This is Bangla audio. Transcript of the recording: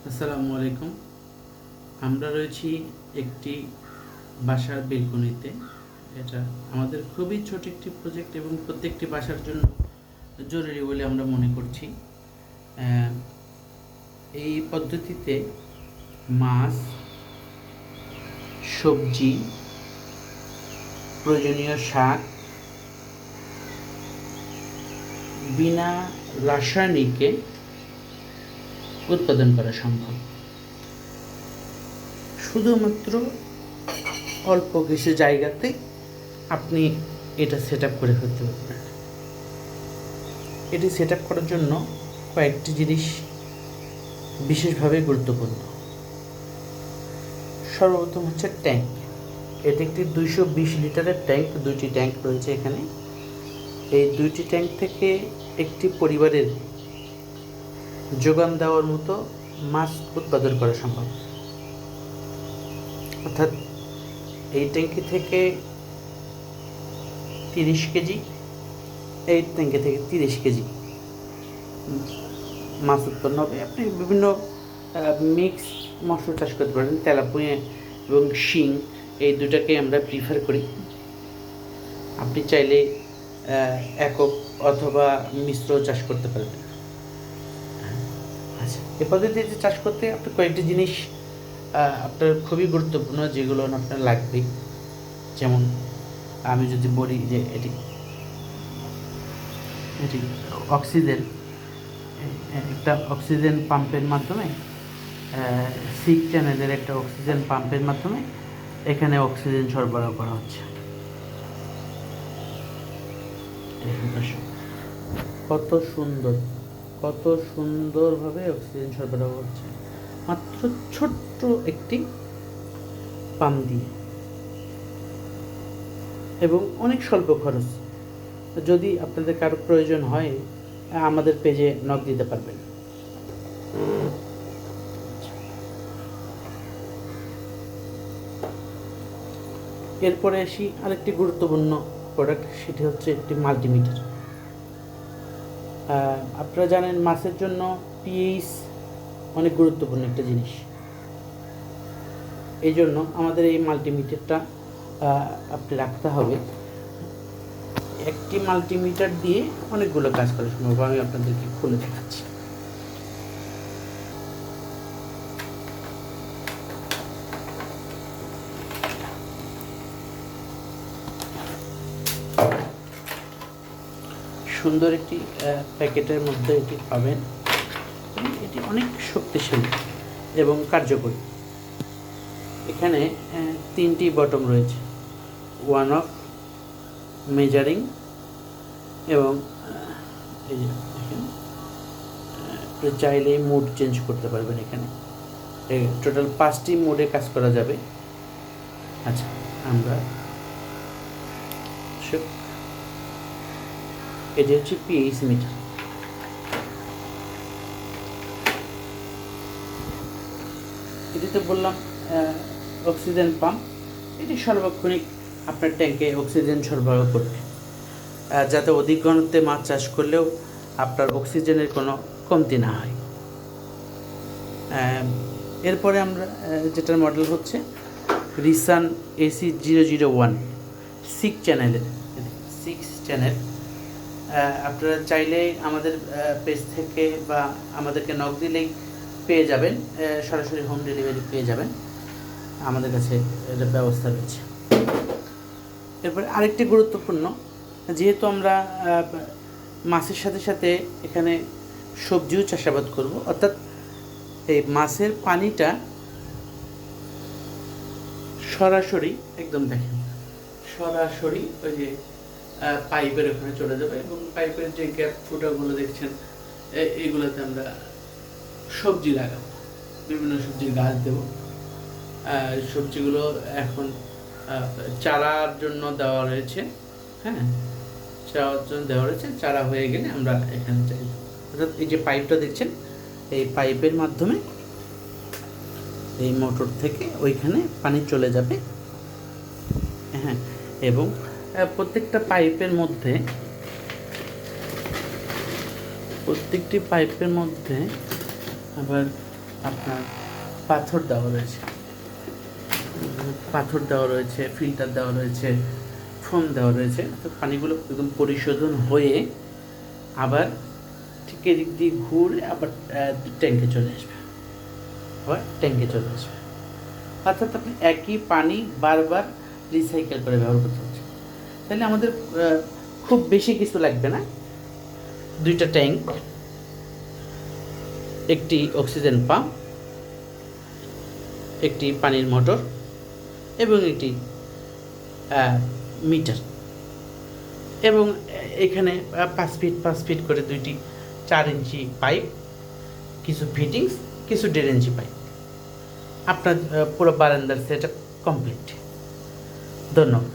আসসালামু আলাইকুম। আমরা রয়েছি একটি বাসার বেলকনিতে। এটা আমাদের খুবই ছোট একটি প্রজেক্ট এবং প্রত্যেকটি বাসার জন্য জরুরি বলে আমরা মনে করছি। এই পদ্ধতিতে মাছ, সবজি, প্রয়োজনীয় শাক বিনা রাসায়নিকে উৎপাদন করা সম্ভব। শুধুমাত্র অল্প কিছু জায়গাতে আপনি এটা সেট আপ করে ফেলতে পারবেন। এটি সেট আপ করার জন্য কয়েকটি জিনিস বিশেষভাবে গুরুত্বপূর্ণ। সর্বপ্রথম হচ্ছে ট্যাঙ্ক। এটি একটি 220 লিটারের ট্যাঙ্ক। দুইটি ট্যাঙ্ক রয়েছে এখানে। এই দুইটি ট্যাঙ্ক থেকে একটি পরিবারের যোগান দেওয়ার মতো মাছ উৎপাদন করা সম্ভব। অর্থাৎ এই ট্যাঙ্কি থেকে 30 কেজি, এই ট্যাঙ্কি থেকে 30 কেজি মাছ উৎপন্ন হবে। আপনি বিভিন্ন মিক্স মৎস্য চাষ করতে পারেন। তেলাপিয়া এবং শিং, এই দুটাকে আমরা প্রিফার করি। আপনি চাইলে একক অথবা মিশ্র চাষ করতে পারবেন। আচ্ছা, এ পদ্ধতিতে চাষ করতে আপনার কয়েকটি জিনিস আপনার খুবই গুরুত্বপূর্ণ, যেগুলো আপনার লাগবে। যেমন আমি যদি বলি যে এটি অক্সিজেন, একটা অক্সিজেন পাম্পের মাধ্যমে, সিক চ্যানেলের একটা অক্সিজেন পাম্পের মাধ্যমে এখানে অক্সিজেন সরবরাহ করা হচ্ছে। কত সুন্দরভাবে অক্সিজেন সরবরাহ হচ্ছে মাত্র ছোট্ট একটি পাম্প দিয়ে, এবং অনেক স্বল্প খরচ। যদি আপনাদের কারো প্রয়োজন হয়, আমাদের পেজে নক দিতে পারবেন। এরপরে আসি আরেকটি গুরুত্বপূর্ণ প্রোডাক্ট, সেটি হচ্ছে একটি মাল্টিমিটার। আপনারা জানেন মাছের জন্য পিএইচ অনেক গুরুত্বপূর্ণ একটা জিনিস। এই জন্য আমাদের এই মাল্টিমিটারটা আপনি রাখতে হবে। একটি মাল্টিমিটার দিয়ে অনেকগুলো কাজ করা সম্ভব। আমি আপনাদেরকে খুলে দেখাচ্ছি। সুন্দর একটি প্যাকেটের মধ্যে এটি পাবেন। এটি অনেক শক্তিশালী এবং কার্যকরী। এখানে 3টি বটম রয়েছে, ওয়ান অফ, মেজারিং, এবং এই যে দেখেন, চাইলে মুড চেঞ্জ করতে পারবেন। এখানে টোটাল 5টি মোডে কাজ করা যাবে। আচ্ছা, আমরা এটি হচ্ছে পিএইচ মিটার। এটিতে বললাম অক্সিজেন পাম্প। এটি সর্বক্ষণিক আপনার ট্যাঙ্কে অক্সিজেন সরবরাহ করবে, যাতে অধিক ঘনত্বে মাছ চাষ করলেও আপনার অক্সিজেনের কোনো কমতি না হয়। এরপরে আমরা যেটার মডেল হচ্ছে রিসান AC001 6 চ্যানেলের, 6 চ্যানেল। আপনারা চাইলে আমাদের পেজ থেকে বা আমাদেরকে নক দিলেই পেয়ে যাবেন, সরাসরি হোম ডেলিভারি পেয়ে যাবেন। আমাদের কাছে এটার ব্যবস্থা রয়েছে। এরপরে আরেকটি গুরুত্বপূর্ণ, যেহেতু আমরা মাছের সাথে সাথে এখানে সবজিও চাষাবাদ করব, অর্থাৎ এই মাছের পানিটা সরাসরি, একদম দেখেন, সরাসরি ওই যে পাইপের ওখানে চলে যাবে, এবং পাইপের যে গ্যাপ ফুটাগুলো দেখছেন, এইগুলোতে আমরা সবজি লাগাবো, বিভিন্ন সবজির গাছ দেবো। সবজিগুলো এখন চারার জন্য দেওয়া রয়েছে। হ্যাঁ, চারার জন্য দেওয়া রয়েছে। চারা হয়ে গেলে আমরা এখানে চাই, অর্থাৎ এই যে পাইপটা দেখছেন, এই পাইপের মাধ্যমে এই মোটর থেকে ওইখানে পানি চলে যাবে। হ্যাঁ, এবং প্রত্যেকটি পাইপের মধ্যে আবার আপনার পাথর দেওয়া রয়েছে, ফিল্টার দেওয়া রয়েছে, ফোম দেওয়া রয়েছে। তো পানিগুলো একদম পরিশোধন হয়ে আবার ঠিক এদিক দিয়ে ঘুরে আবার ট্যাঙ্কে চলে আসবে, অর্থাৎ আপনি একই পানি বারবার রিসাইকেল করে ব্যবহার করতে হচ্ছে। তাহলে আমাদের খুব বেশি কিছু লাগবে না, 2টা ট্যাঙ্ক, একটি অক্সিজেন পাম্প, একটি পানির মোটর এবং একটি মিটার, এবং এখানে 5 ফিট করে 2টি 4 ইঞ্চি পাইপ, কিছু ফিটিংস, কিছু 1.5 ইঞ্চি পাইপ। আপনার পুরো বারান্দার সেটআপ কমপ্লিট। ধন্যবাদ।